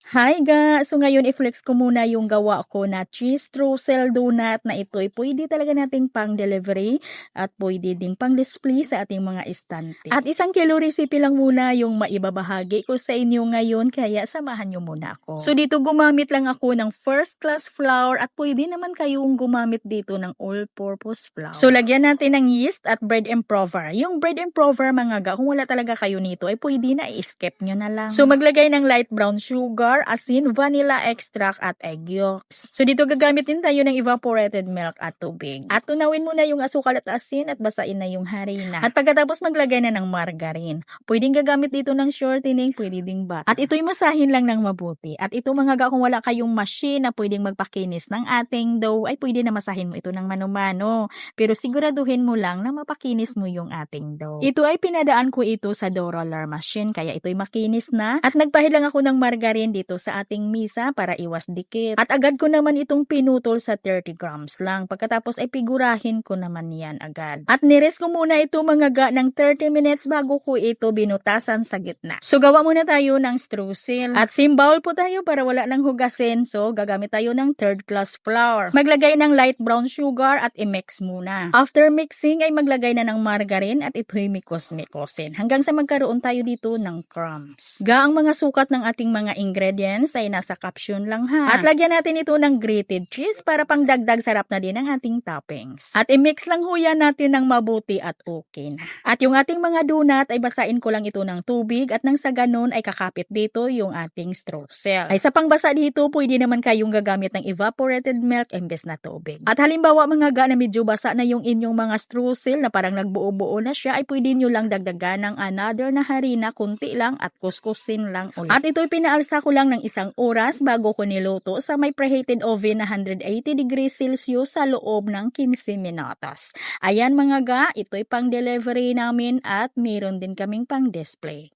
Hi ga! So ngayon i-flex ko muna yung gawa ko na cheese streusel donut na ito'y pwede talaga nating pang delivery at pwede ding pang display sa ating mga estante. At 1 kilo recipe lang muna yung maibabahagi ko sa inyo ngayon kaya samahan nyo muna ako. So dito gumamit lang ako ng first class flour at pwede naman kayong gumamit dito ng all-purpose flour. So lagyan natin ng yeast at bread improver. Yung bread improver mga ga, kung wala talaga kayo nito ay pwede na i-skip nyo na lang. So maglagay ng light brown sugar, asin, vanilla extract at egg yolks. So dito gagamit din tayo ng evaporated milk at tubig. At tunawin muna yung asukal at asin at basain na yung harina. At pagkatapos maglagay na ng margarine. Pwedeng gagamit dito ng shortening, pwede ding bat. At ito'y masahin lang ng mabuti. At ito mga ga, kung wala kayong machine na pwedeng magpakinis ng ating dough, ay pwede na masahin mo ito ng mano-mano. Pero siguraduhin mo lang na mapakinis mo yung ating dough. Ito ay pinadaan ko ito sa dough roller machine, kaya ito'y makinis na. At nagpahid lang ako ng margarine dito sa ating misa para iwas dikit. At agad ko naman itong pinutol sa 30 grams lang. Pagkatapos ay figurahin ko naman yan agad. At nires ko muna ito mga ga ng 30 minutes bago ko ito binutasan sa gitna. So gawa muna tayo ng streusel. At same bowl po tayo para wala nang hugasin. So gagamit tayo ng third class flour. Maglagay ng light brown sugar at i-mix muna. After mixing ay maglagay na ng margarine at ito'y mikos-mikosin. Hanggang sa magkaroon tayo dito ng crumbs. Ang mga sukat ng ating mga ingredients ay nasa caption lang ha. At lagyan natin ito ng grated cheese para pangdagdag sarap na din ang ating toppings. At i-mix lang huyan natin ng mabuti at okay na. At yung ating mga donut ay basain ko lang ito ng tubig at nang sa ganun ay kakapit dito yung ating streusel. Ay sa pangbasa dito pwede naman kayong gagamit ng evaporated milk imbes na tubig. At halimbawa mga ga na medyo basa na yung inyong mga streusel na parang nagbuo-buo na siya ay pwede nyo lang dagdagan ng another na harina kunti lang at kuskusin lang ulit. At ito'y pinaalsa ko lang ng 1 oras bago ko niluto sa may preheated oven na 180 degrees Celsius sa loob ng 15 minutos. Ayan mga ga, ito'y pang delivery namin at meron din kaming pang display.